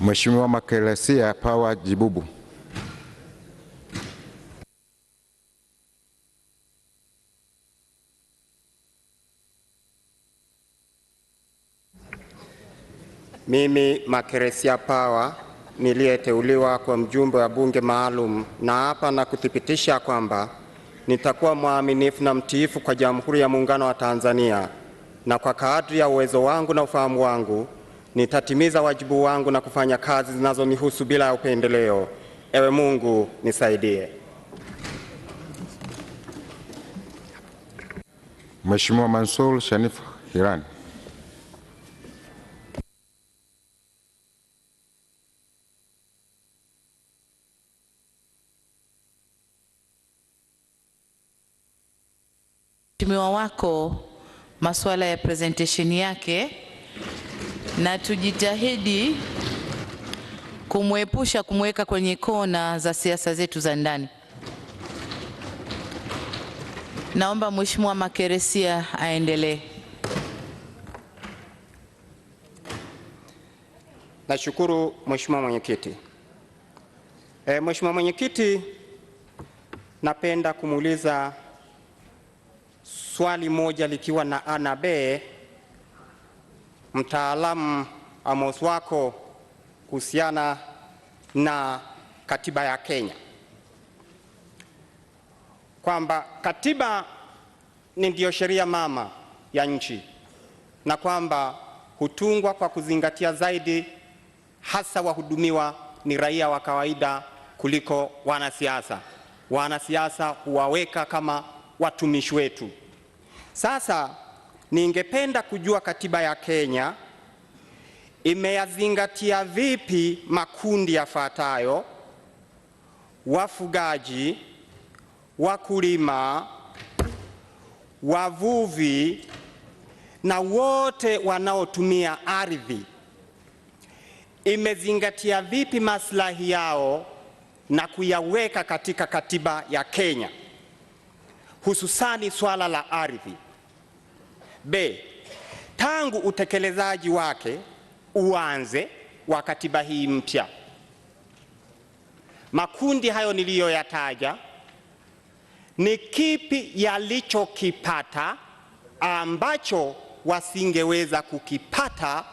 Mheshimiwa Makeresia Power Jibubu. Mimi Makeresia Power niliyeteuliwa kwa mjumbe wa bunge maalum, na hapa na kuthibitisha kwamba nitakuwa mwaminifu na mtiifu kwa Jamhuri ya Muungano wa Tanzania, na kwa kadri ya uwezo wangu na ufahamu wangu nitatimiza wajibu wangu na kufanya kazi zinazonihusu bila ya upendeleo. Ewe Mungu nisaidie. Mheshimiwa Mansour Sharif Hiran. Mheshimiwa wako masuala ya presentation yake, na tujitahidi kumweka kwenye kona za siasa zetu za ndani. Naomba Mheshimiwa Makeresia aendelee. Nashukuru Mheshimiwa Mwenyekiti. Mheshimiwa Mwenyekiti, napenda kumuuliza swali moja likiwa na A na B mtaalamu Amos wako kuhusiana na katiba ya Kenya, kwamba katiba ndiyo sheria mama ya nchi na kwamba hutungwa kwa kuzingatia zaidi hasa wahudumiwa ni raia wa kawaida kuliko wanasiasa. Wanasiasa huwaweka kama watumishi wetu. Sasa ningependa kujua katiba ya Kenya imeyazingatia vipi makundi yafuatayo: wafugaji, wakulima, wavuvi na wote wanaotumia ardhi. Imezingatia vipi maslahi yao na kuyaweka katika katiba ya Kenya, hususani swala la ardhi. B, tangu utekelezaji wake uanze wa katiba hii mpya, makundi hayo niliyoyataja ni kipi yalichokipata ambacho wasingeweza kukipata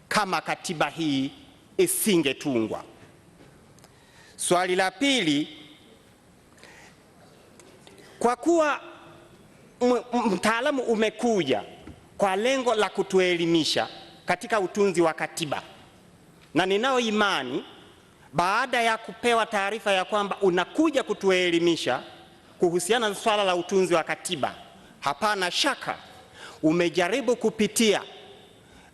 kama katiba hii isingetungwa? Swali la pili, kwa kuwa mtaalamu umekuja kwa lengo la kutuelimisha katika utunzi wa katiba, na ninao imani baada ya kupewa taarifa ya kwamba unakuja kutuelimisha kuhusiana na swala la utunzi wa katiba, hapana shaka umejaribu kupitia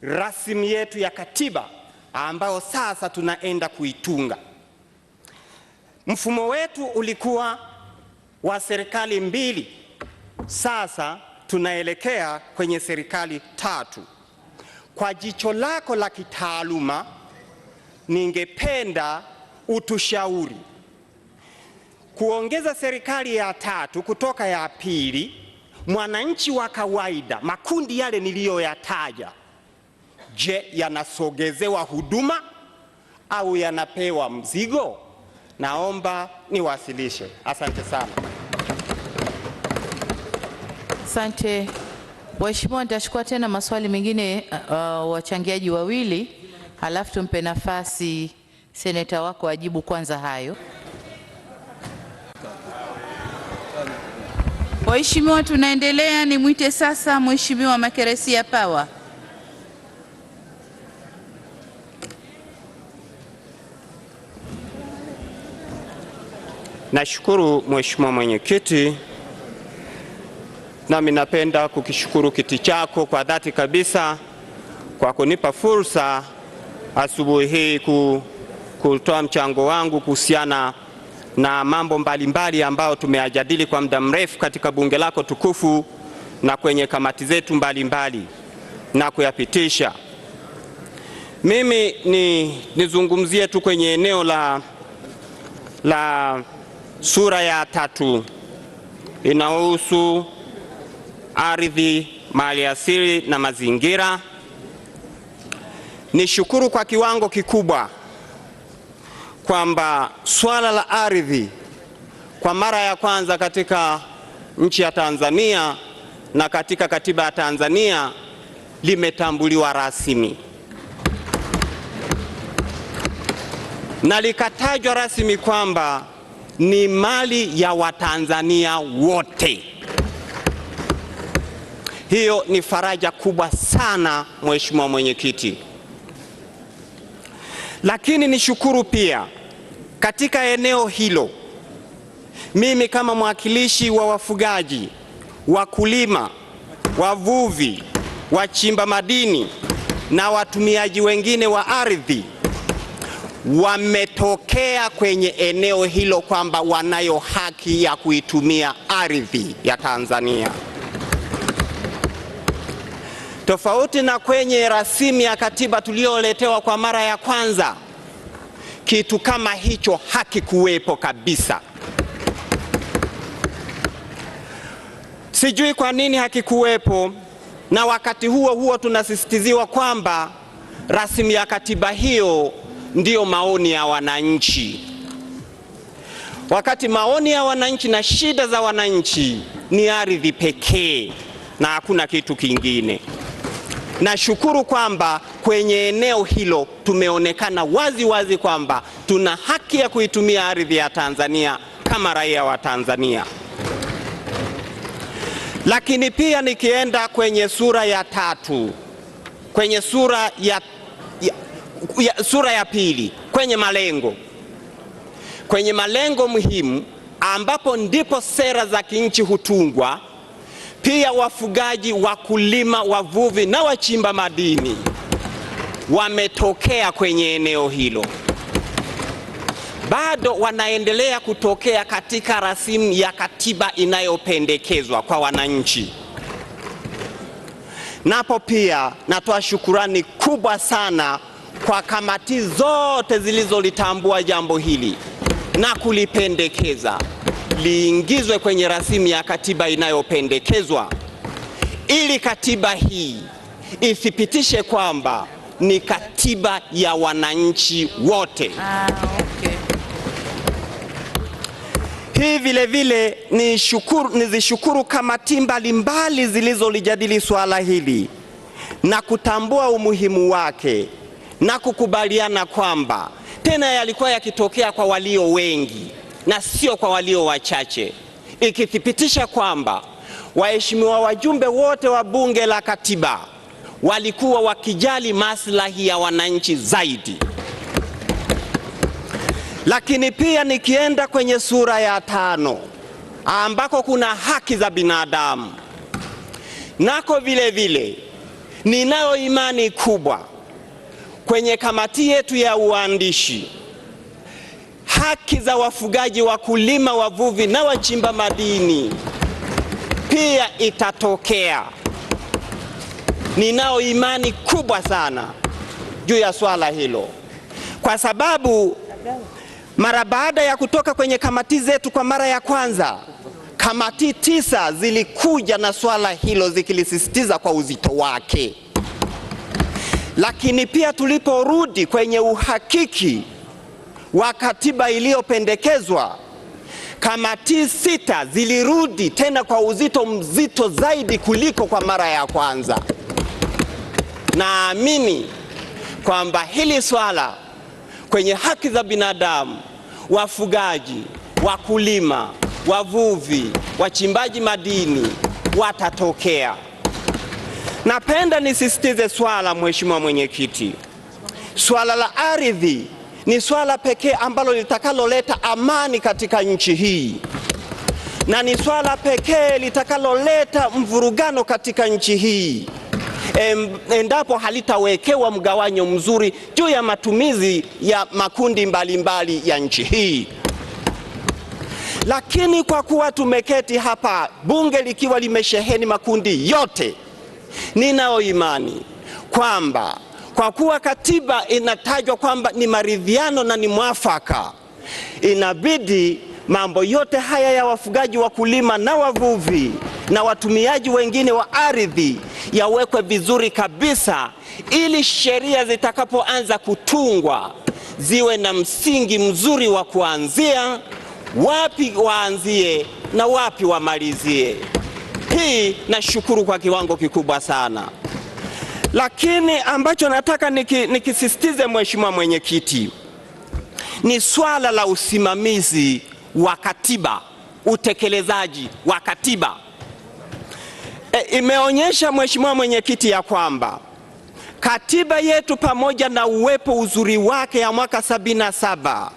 rasmi yetu ya katiba ambayo sasa tunaenda kuitunga. Mfumo wetu ulikuwa wa serikali mbili, sasa tunaelekea kwenye serikali tatu. Kwa jicho lako la kitaaluma, ningependa utushauri kuongeza serikali ya tatu kutoka ya pili. Mwananchi wa kawaida, makundi yale niliyoyataja, je, yanasogezewa huduma au yanapewa mzigo? Naomba niwasilishe. Asante sana. Asante. Waheshimiwa, nitachukua tena maswali mengine wachangiaji wawili, halafu tumpe nafasi seneta wako ajibu kwanza hayo. Waheshimiwa, tunaendelea. Nimwite sasa Mheshimiwa Makeresia Power. Nashukuru Mheshimiwa Mwenyekiti, nami napenda kukishukuru kiti chako kwa dhati kabisa kwa kunipa fursa asubuhi hii kutoa mchango wangu kuhusiana na mambo mbalimbali ambayo tumeyajadili kwa muda mrefu katika bunge lako tukufu na kwenye kamati zetu mbalimbali na kuyapitisha. Mimi nizungumzie tu kwenye eneo la sura ya 3 inahusu ardhi, mali asili na mazingira. nishukuru kwa kiwango kikubwa kwamba swala la ardhi kwa mara ya kwanza katika nchi ya Tanzania na katika katiba ya Tanzania limetambuliwa rasmi na likatajwa rasmi kwamba ni mali ya Watanzania wote. Hiyo ni faraja kubwa sana, Mheshimiwa Mwenyekiti. Lakini nishukuru pia katika eneo hilo, mimi kama mwakilishi wa wafugaji, wakulima, wavuvi, wachimba madini na watumiaji wengine wa ardhi wametokea kwenye eneo hilo kwamba wanayo haki ya kuitumia ardhi ya Tanzania. Tofauti na kwenye rasimu ya katiba tulioletewa kwa mara ya kwanza, kitu kama hicho hakikuwepo kabisa. Sijui kwa nini hakikuwepo, na wakati huo huo tunasisitiziwa kwamba rasimu ya katiba hiyo ndiyo maoni ya wananchi, wakati maoni ya wananchi na shida za wananchi ni ardhi pekee na hakuna kitu kingine. Nashukuru kwamba kwenye eneo hilo tumeonekana wazi wazi kwamba tuna haki ya kuitumia ardhi ya Tanzania kama raia wa Tanzania. Lakini pia nikienda kwenye sura ya 3, kwenye sura ya pili, kwenye malengo muhimu ambapo ndipo sera za kinchi hutungwa, pia wafugaji, wakulima, wavuvi na wachimba madini wametokea kwenye eneo hilo. Bado wanaendelea kutokea katika rasimu ya katiba inayopendekezwa kwa wananchi. Napo pia natoa shukurani kubwa sana kwa kamati zote zilizolitambua jambo hili na kulipendekeza liingizwe kwenye rasimu ya katiba inayopendekezwa, ili katiba hii ithibitishe kwamba ni katiba ya wananchi wote. Okay. Hii vile vile nizishukuru kamati mbalimbali zilizolijadili swala hili na kutambua umuhimu wake na kukubaliana kwamba tena yalikuwa yakitokea kwa walio wengi na sio kwa walio wachache, ikithibitisha kwamba waheshimiwa wajumbe wote wa Bunge la Katiba walikuwa wakijali maslahi ya wananchi zaidi. Lakini pia nikienda kwenye sura ya 5 ambako kuna haki za binadamu, nako vile vile ninayo imani kubwa kwenye kamati yetu ya uandishi, haki za wafugaji, wakulima, wavuvi na wachimba madini pia itatokea. Ninao imani kubwa sana juu ya swala hilo, kwa sababu mara baada ya kutoka kwenye kamati zetu kwa mara ya kwanza, kamati 9 zilikuja na swala hilo zikilisisitiza kwa uzito wake. Lakini pia tuliporudi kwenye uhakiki wa katiba iliyopendekezwa, kamati 6 zilirudi tena kwa uzito mzito zaidi kuliko kwa mara ya kwanza. Naamini kwamba hili swala kwenye haki za binadamu, wafugaji, wakulima, wavuvi, wachimbaji madini watatokea. Napenda nisisitize swala, Mheshimiwa Mwenyekiti, swala la ardhi ni swala pekee ambalo litakaloleta amani katika nchi hii, na ni swala pekee litakaloleta mvurugano katika nchi hii endapo halitawekewa mgawanyo mzuri juu ya matumizi ya makundi mbalimbali ya nchi hii. Lakini kwa kuwa tumeketi hapa, bunge likiwa limesheheni makundi yote, ninao imani kwamba kwa kuwa katiba inatajwa kwamba ni maridhiano na ni mwafaka, inabidi mambo yote haya ya wafugaji, wakulima na wavuvi na watumiaji wengine wa ardhi yawekwe vizuri kabisa, ili sheria zitakapoanza kutungwa ziwe na msingi mzuri wa kuanzia, wapi waanzie na wapi wamalizie. Hii nashukuru kwa kiwango kikubwa sana. Lakini ambacho nataka nikisisitize, Mheshimiwa Mwenyekiti, ni swala la usimamizi wa katiba, utekelezaji wa katiba. Imeonyesha Mheshimiwa Mwenyekiti ya kwamba katiba yetu pamoja na uwepo uzuri wake ya mwaka 77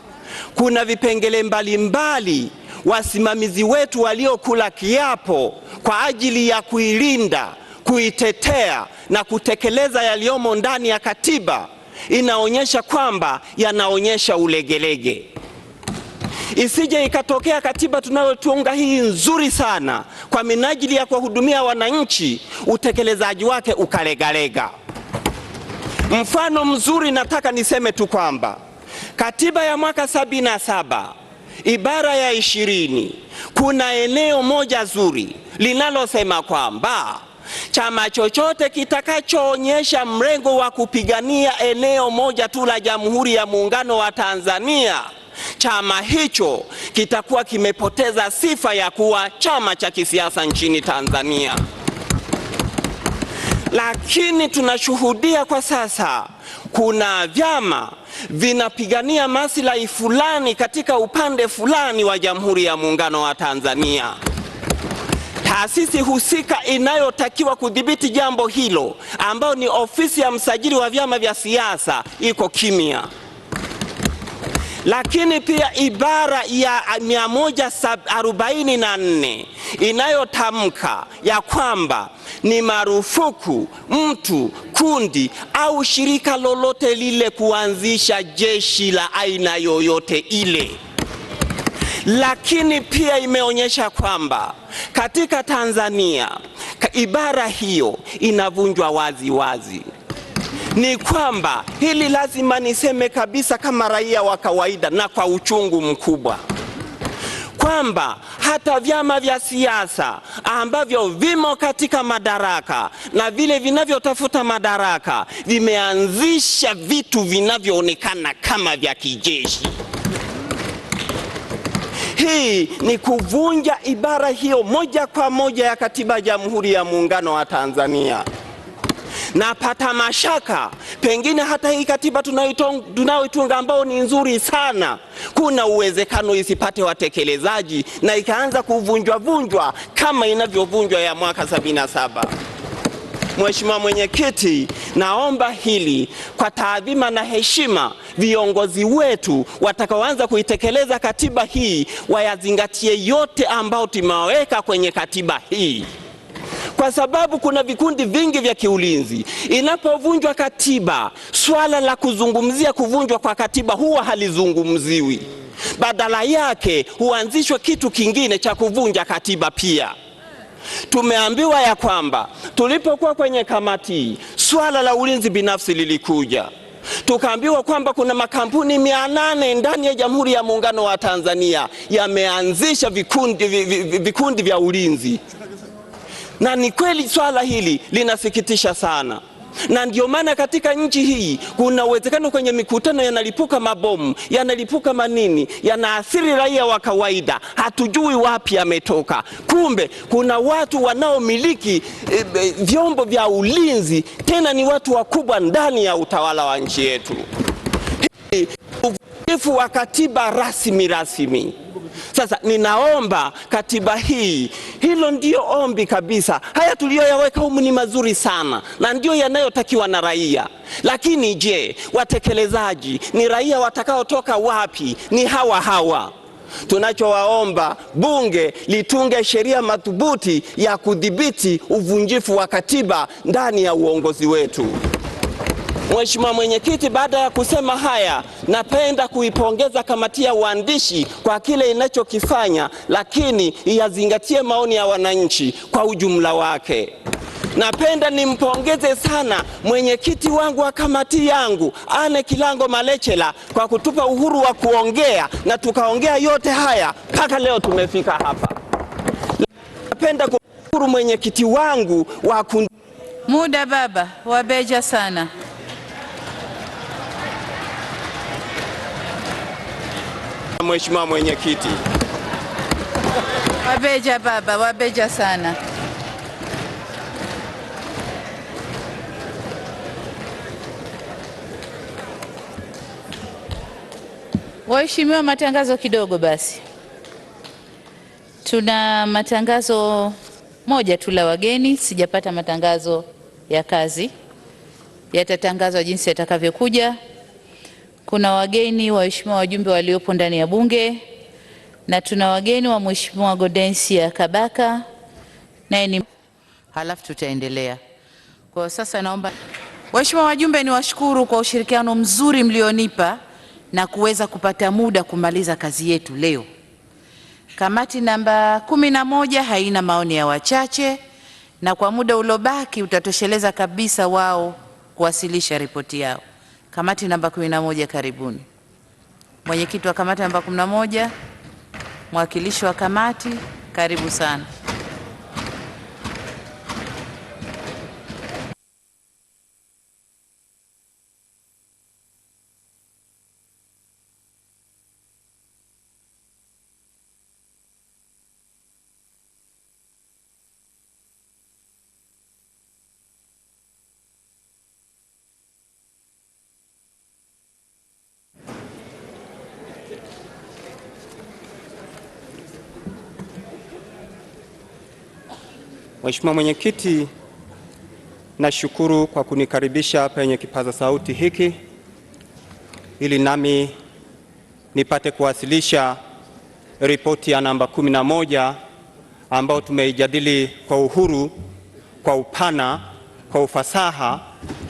kuna vipengele mbalimbali wasimamizi wetu waliokula kiapo kwa ajili ya kuilinda, kuitetea na kutekeleza yaliyomo ndani ya katiba, inaonyesha kwamba yanaonyesha ulegelege. Isije ikatokea katiba tunayotunga hii nzuri sana kwa minajili ya kuwahudumia wananchi, utekelezaji wake ukalegalega. Mfano mzuri nataka niseme tu kwamba katiba ya mwaka 77 ibara ya 20 kuna eneo moja zuri linalosema kwamba chama chochote kitakachoonyesha mrengo wa kupigania eneo moja tu la Jamhuri ya Muungano wa Tanzania, chama hicho kitakuwa kimepoteza sifa ya kuwa chama cha kisiasa nchini Tanzania. Lakini tunashuhudia kwa sasa kuna vyama vinapigania maslahi fulani katika upande fulani wa Jamhuri ya Muungano wa Tanzania. Taasisi husika inayotakiwa kudhibiti jambo hilo, ambao ni ofisi ya msajili wa vyama vya siasa, iko kimya. Lakini pia ibara ya 144 inayotamka ya kwamba ni marufuku mtu, kundi au shirika lolote lile kuanzisha jeshi la aina yoyote ile. Lakini pia imeonyesha kwamba katika Tanzania ibara hiyo inavunjwa wazi wazi. Ni kwamba hili lazima niseme kabisa kama raia wa kawaida na kwa uchungu mkubwa, kwamba hata vyama vya siasa ambavyo vimo katika madaraka na vile vinavyotafuta madaraka vimeanzisha vitu vinavyoonekana kama vya kijeshi. Hii ni kuvunja ibara hiyo moja kwa moja ya katiba ya Jamhuri ya Muungano wa Tanzania. Napata mashaka pengine hata hii katiba tunayoitunga ambao ni nzuri sana, kuna uwezekano isipate watekelezaji na ikaanza kuvunjwa kama inavyovunjwa ya mwaka 77. Mheshimiwa Mwenyekiti, naomba hili kwa taadhima na heshima, viongozi wetu watakaoanza kuitekeleza katiba hii wayazingatie yote ambao tumeweka kwenye katiba hii, kwa sababu kuna vikundi vingi vya kiulinzi. Inapovunjwa katiba, swala la kuzungumzia kuvunjwa kwa katiba huwa halizungumziwi, badala yake huanzishwa kitu kingine cha kuvunja katiba pia. Tumeambiwa ya kwamba tulipokuwa kwenye kamati, swala la ulinzi binafsi lilikuja. Tukaambiwa kwamba kuna makampuni 800 ndani ya Jamhuri ya Muungano wa Tanzania yameanzisha vikundi vya ulinzi. Na ni kweli swala hili linasikitisha sana. Na ndio maana katika nchi hii kuna uwezekano kwenye mikutano yanalipuka mabomu, yanalipuka manini, yanaathiri raia wa kawaida, hatujui wapi yametoka. Kumbe kuna watu wanaomiliki vyombo vya ulinzi, tena ni watu wakubwa ndani ya utawala wa nchi yetu. Uvunjifu wa katiba rasmi. Sasa ninaomba katiba hii, hilo ndio ombi kabisa. Haya tuliyoyaweka humu ni mazuri sana na ndio yanayotakiwa na raia. Lakini je, watekelezaji ni raia watakaotoka wapi? Ni hawa. Tunachowaomba, bunge litunge sheria madhubuti ya kudhibiti uvunjifu wa katiba ndani ya uongozi wetu. Mheshimiwa Mwenyekiti, baada ya kusema haya, napenda kuipongeza kamati ya uandishi kwa kile inachokifanya, lakini iyazingatie maoni ya wananchi kwa ujumla wake. Napenda nimpongeze sana mwenyekiti wangu wa kamati yangu, Anne Kilango Malechela, kwa kutupa uhuru wa kuongea na tukaongea yote haya mpaka leo tumefika hapa. Napenda kumshukuru mwenyekiti wangu wa Muda baba, wabeja sana. Mheshimiwa Mwenyekiti. Wabeja baba, wabeja sana. Waheshimiwa, matangazo kidogo basi. Tuna matangazo moja tu la wageni, sijapata matangazo ya kazi. Yatatangazwa jinsi yatakavyokuja. Kuna wageni waheshimiwa wajumbe waliopo ndani ya bunge, na tuna wageni wa Mheshimiwa Gaudensia Kabaka naye ni, halafu tutaendelea. Kwa sasa naomba waheshimiwa wajumbe niwashukuru kwa ushirikiano mzuri mlionipa na kuweza kupata muda kumaliza kazi yetu leo. Kamati namba 11 haina maoni ya wachache, na kwa muda uliobaki utatosheleza kabisa wao kuwasilisha ripoti yao. Kamati namba 11, karibuni. Mwenyekiti wa kamati namba 11, mwakilishi wa kamati, karibu sana. Mheshimiwa Mwenyekiti, nashukuru kwa kunikaribisha penye kipaza sauti hiki ili nami nipate kuwasilisha ripoti ya namba 11 ambao tumeijadili kwa uhuru, kwa upana, kwa ufasaha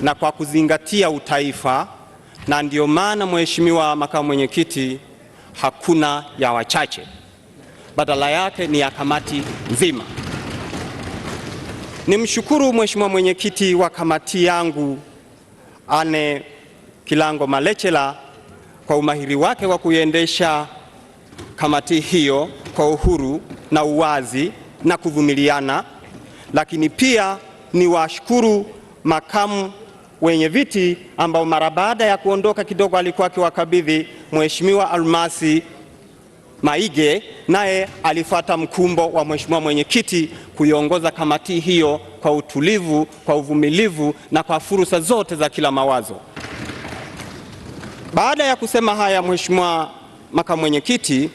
na kwa kuzingatia utaifa, na ndio maana Mheshimiwa Makamu Mwenyekiti, hakuna ya wachache, badala yake ni ya kamati nzima. Nimshukuru Mheshimiwa Mwenyekiti wa kamati yangu Anne Kilango Malechela kwa umahiri wake wa kuiendesha kamati hiyo kwa uhuru na uwazi na kuvumiliana, lakini pia niwashukuru makamu wenye viti ambao mara baada ya kuondoka kidogo alikuwa akiwakabidhi Mheshimiwa Almasi Maige, naye alifuata mkumbo wa Mheshimiwa Mwenyekiti kuiongoza kamati hiyo kwa utulivu, kwa uvumilivu na kwa fursa zote za kila mawazo. Baada ya kusema haya, Mheshimiwa Makamu Mwenyekiti,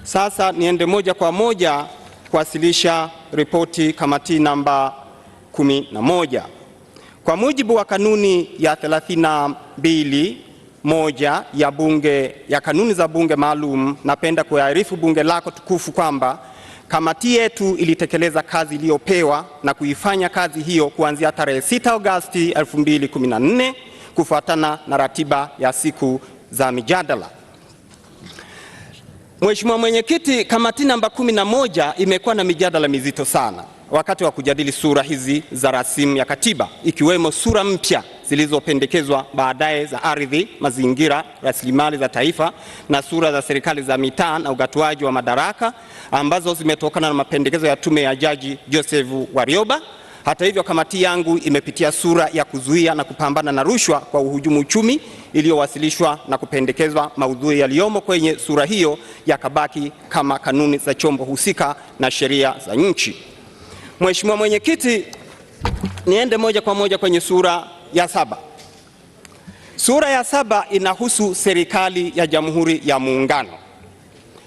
sasa niende moja kwa moja kuwasilisha ripoti kamati namba 11. Kwa mujibu wa kanuni ya 32 moja ya bunge ya kanuni za bunge maalum, napenda kuarifu bunge lako tukufu kwamba kamati yetu ilitekeleza kazi iliyopewa na kuifanya kazi hiyo kuanzia tarehe 6 Agosti 2014 kufuatana na ratiba ya siku za mijadala. Mheshimiwa Mwenyekiti, kamati namba 11 imekuwa na mijadala mizito sana wakati wa kujadili sura hizi za rasimu ya katiba, ikiwemo sura mpya zilizopendekezwa baadaye za ardhi, mazingira, rasilimali za taifa na sura za serikali za mitaa na ugatuaji wa madaraka ambazo zimetokana na mapendekezo ya tume ya Jaji Joseph Warioba. Hata hivyo, kamati yangu imepitia sura ya kuzuia na kupambana na rushwa kwa uhujumu uchumi iliyowasilishwa na kupendekezwa. Maudhui yaliyomo kwenye sura hiyo yakabaki kama kanuni za chombo husika na sheria za nchi. Mheshimiwa Mwenyekiti, niende moja kwa moja kwenye sura ya 7. Sura ya 7 inahusu serikali ya Jamhuri ya Muungano.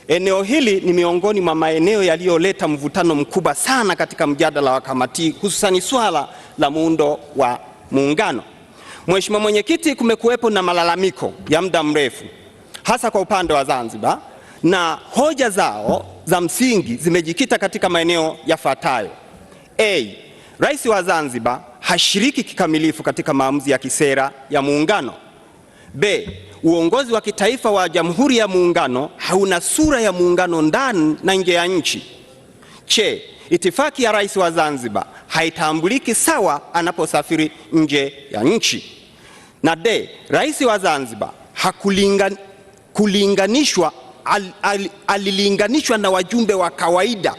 Eneo hili ni miongoni mwa maeneo yaliyoleta mvutano mkubwa sana katika mjadala wa kamati, hususani swala la muundo wa muungano. Mheshimiwa Mwenyekiti, kumekuwepo na malalamiko ya muda mrefu hasa kwa upande wa Zanzibar, na hoja zao za msingi zimejikita katika maeneo yafuatayo. A. Rais wa Zanzibar hashiriki kikamilifu katika maamuzi ya kisera ya muungano. B. Uongozi wa kitaifa wa Jamhuri ya Muungano hauna sura ya muungano ndani na nje ya nchi. C. Itifaki ya Rais wa Zanzibar haitambuliki sawa anaposafiri nje ya nchi. Na D. Rais wa Zanzibar alilinganishwa na wajumbe wa kawaida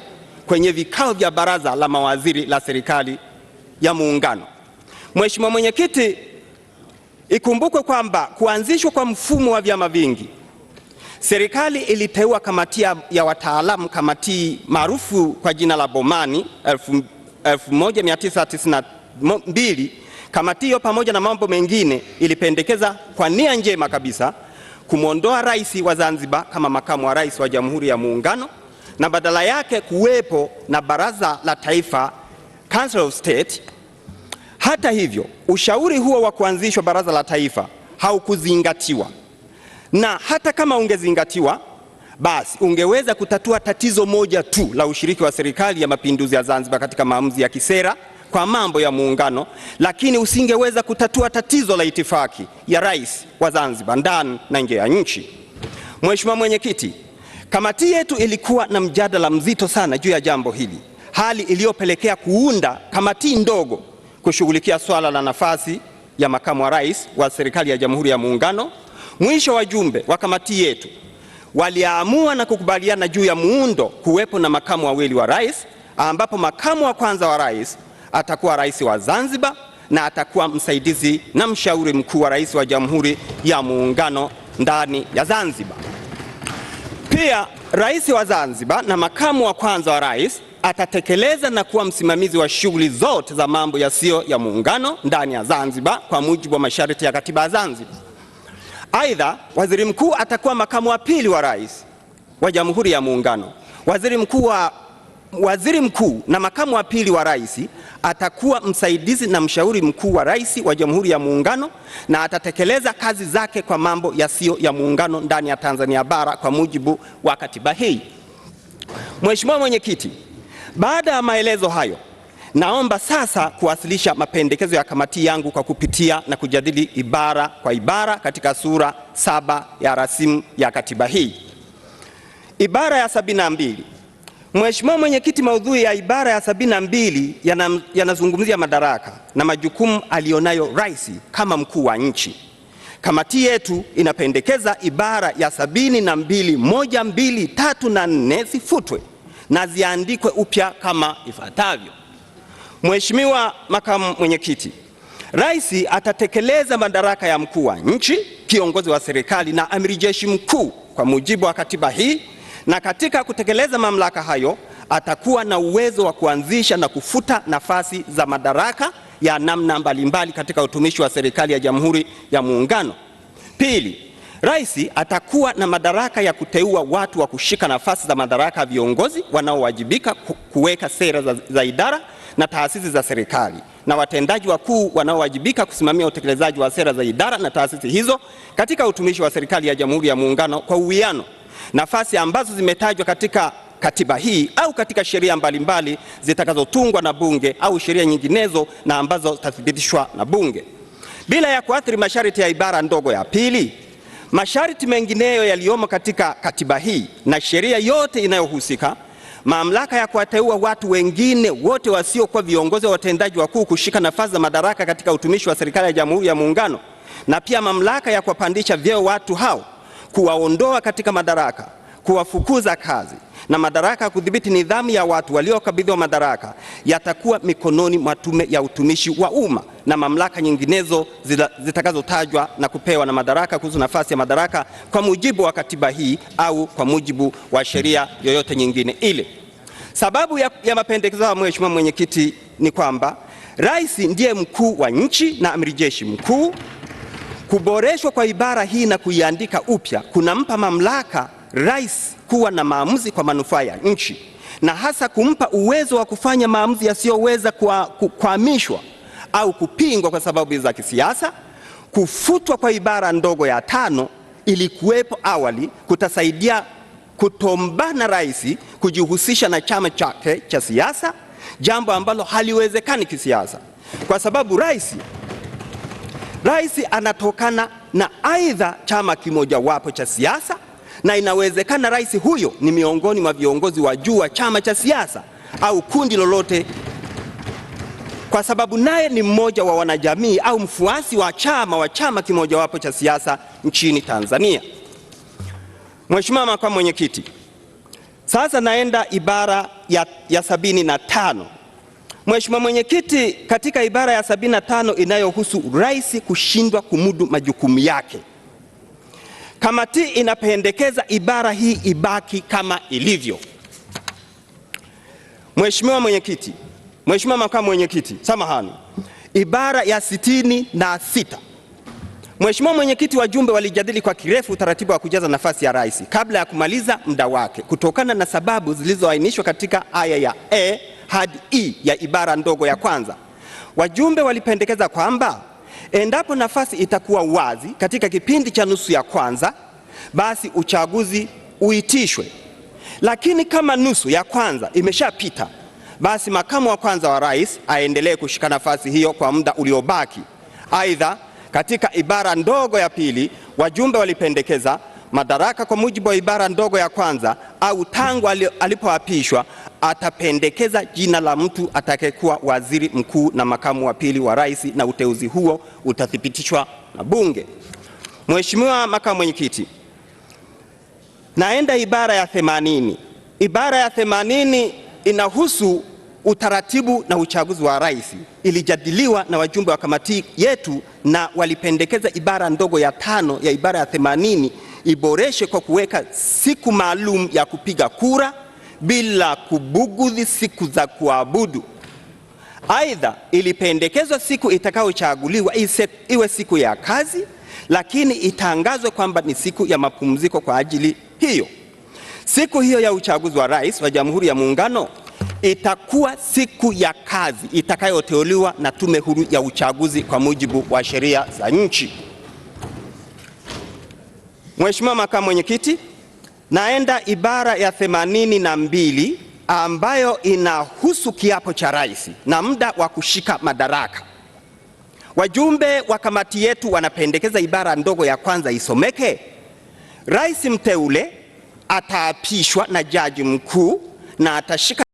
kwenye vikao vya baraza la mawaziri la serikali ya muungano. Mheshimiwa Mwenyekiti, ikumbukwe kwamba kuanzishwa kwa mfumo wa vyama vingi, serikali iliteua kamati ya wataalamu, kamati maarufu kwa jina la Bomani 1992. Kamati hiyo pamoja na mambo mengine ilipendekeza kwa nia njema kabisa kumwondoa rais wa Zanzibar kama makamu wa rais wa Jamhuri ya Muungano na badala yake kuwepo na Baraza la Taifa, Council of State. Hata hivyo, ushauri huo wa kuanzishwa Baraza la Taifa haukuzingatiwa, na hata kama ungezingatiwa, basi ungeweza kutatua tatizo moja tu la ushiriki wa Serikali ya Mapinduzi ya Zanzibar katika maamuzi ya kisera kwa mambo ya muungano, lakini usingeweza kutatua tatizo la itifaki ya rais wa Zanzibar ndani na nje ya nchi. Mheshimiwa Mwenyekiti, kamati yetu ilikuwa na mjadala mzito sana juu ya jambo hili, hali iliyopelekea kuunda kamati ndogo kushughulikia swala la nafasi ya makamu wa rais wa Serikali ya Jamhuri ya Muungano. Mwisho, wajumbe wa kamati yetu waliamua na kukubaliana juu ya muundo kuwepo na makamu wawili wa rais, ambapo makamu wa kwanza wa rais atakuwa rais wa Zanzibar na atakuwa msaidizi na mshauri mkuu wa rais wa Jamhuri ya Muungano ndani ya Zanzibar. Pia rais wa Zanzibar na makamu wa kwanza wa rais atatekeleza na kuwa msimamizi wa shughuli zote za mambo yasiyo ya muungano ndani ya Zanzibar kwa mujibu wa masharti ya katiba ya Zanzibar. Aidha, waziri mkuu atakuwa makamu wa pili wa rais wa Jamhuri ya Muungano. Waziri mkuu na makamu wa pili wa rais atakuwa msaidizi na mshauri mkuu wa rais wa Jamhuri ya Muungano na atatekeleza kazi zake kwa mambo yasiyo ya muungano ndani ya Tanzania bara kwa mujibu wa katiba hii. Mheshimiwa Mwenyekiti, baada ya maelezo hayo, naomba sasa kuwasilisha mapendekezo ya kamati yangu kwa kupitia na kujadili ibara kwa ibara katika sura 7 ya rasimu ya katiba hii. Ibara ya 72. Mheshimiwa Mwenyekiti, maudhui ya ibara ya 72 yanazungumzia madaraka na majukumu alionayo rais kama mkuu wa nchi. Kamati yetu inapendekeza ibara ya 72 1, 2, 3 na 4 zifutwe na ziandikwe upya kama ifuatavyo. Mheshimiwa Makamu Mwenyekiti, rais atatekeleza madaraka ya mkuu wa nchi, kiongozi wa serikali na amiri jeshi mkuu kwa mujibu wa katiba hii, na katika kutekeleza mamlaka hayo atakuwa na uwezo wa kuanzisha na kufuta nafasi za madaraka ya namna mbalimbali katika utumishi wa serikali ya Jamhuri ya Muungano. Pili, rais atakuwa na madaraka ya kuteua watu wa kushika nafasi za madaraka ya viongozi wanaowajibika kuweka sera za idara na taasisi za serikali na watendaji wakuu wanaowajibika kusimamia utekelezaji wa sera za idara na taasisi hizo katika utumishi wa serikali ya Jamhuri ya Muungano kwa uwiano. Nafasi ambazo zimetajwa katika katiba hii au katika sheria mbalimbali zitakazotungwa na bunge au sheria nyinginezo na ambazo zitathibitishwa na bunge. Bila ya kuathiri masharti ya ibara ndogo ya pili, masharti mengineyo yaliyomo katika katiba hii na sheria yote inayohusika, mamlaka ya kuwateua watu wengine wote wasiokuwa viongozi wa watendaji wakuu kushika nafasi za madaraka katika utumishi wa serikali ya Jamhuri ya Muungano, na pia mamlaka ya kuwapandisha vyeo watu hao, kuwaondoa katika madaraka, kuwafukuza kazi na madaraka ya kudhibiti nidhamu ya watu waliokabidhiwa madaraka yatakuwa mikononi mwa Tume ya Utumishi wa Umma na mamlaka nyinginezo zitakazotajwa na kupewa na madaraka kuhusu nafasi ya madaraka kwa mujibu wa katiba hii au kwa mujibu wa sheria yoyote nyingine ile. Sababu ya mapendekezo ya Mheshimiwa Mwenyekiti ni kwamba rais ndiye mkuu wa nchi na amiri jeshi mkuu. Kuboreshwa kwa ibara hii na kuiandika upya kunampa mamlaka rais kuwa na maamuzi kwa manufaa ya nchi, na hasa kumpa uwezo wa kufanya maamuzi yasiyoweza kuhamishwa au kupingwa kwa sababu za kisiasa. Kufutwa kwa ibara ndogo ya 5 ilikuwepo awali kutasaidia kutombana rais kujihusisha na chama chake cha siasa, jambo ambalo haliwezekani kisiasa kwa sababu rais anatokana na aidha chama kimoja wapo cha siasa, na inawezekana rais huyo ni miongoni mwa viongozi wa juu wa chama cha siasa au kundi lolote, kwa sababu naye ni mmoja wa wanajamii au mfuasi wa chama kimoja wapo cha siasa nchini Tanzania. Mheshimiwa Makamu Mwenyekiti, sasa naenda ibara ya 75. Mheshimiwa Mwenyekiti, katika ibara ya 75 inayohusu rais kushindwa kumudu majukumu yake, kamati inapendekeza ibara hii ibaki kama ilivyo. Mheshimiwa Mwenyekiti, Mheshimiwa Makamu Mwenyekiti, samahani, ibara ya 66. Mheshimiwa Mwenyekiti, wajumbe walijadili kwa kirefu utaratibu wa kujaza nafasi ya rais kabla ya kumaliza muda wake kutokana na sababu zilizoainishwa katika aya ya A hadi E ya ibara ndogo ya kwanza. Wajumbe walipendekeza kwamba endapo nafasi itakuwa wazi katika kipindi cha nusu ya kwanza, basi uchaguzi uitishwe. Lakini kama nusu ya kwanza imeshapita, basi makamu wa kwanza wa rais aendelee kushika nafasi hiyo kwa muda uliobaki. Aidha, katika ibara ndogo ya pili, wajumbe walipendekeza madaraka kwa mujibu wa ibara ndogo ya kwanza au tangu alipoapishwa atapendekeza jina la mtu atakayekuwa waziri mkuu na makamu wa pili wa rais, na uteuzi huo utathibitishwa na bunge. Mheshimiwa Makamu Mwenyekiti, naenda ibara ya 80. Ibara ya 80 inahusu utaratibu na uchaguzi wa rais. Ilijadiliwa na wajumbe wa kamati yetu na walipendekeza ibara ndogo ya 5 ya ibara ya 80 iboreshe kwa kuweka siku maalum ya kupiga kura bila kubugudhi siku za kuabudu. Aidha, ilipendekezwa siku itakayochaguliwa iwe siku ya kazi, lakini itangazwe kwamba ni siku ya mapumziko kwa ajili hiyo. Siku hiyo ya uchaguzi wa rais wa Jamhuri ya Muungano itakuwa siku ya kazi itakayoteuliwa na Tume Huru ya Uchaguzi kwa mujibu wa sheria za nchi. Mheshimiwa Makamu Mwenyekiti, naenda ibara ya 82 ambayo inahusu kiapo cha rais na muda wa kushika madaraka. Wajumbe wa kamati yetu wanapendekeza ibara ndogo ya kwanza isomeke: rais mteule ataapishwa na jaji mkuu na atashika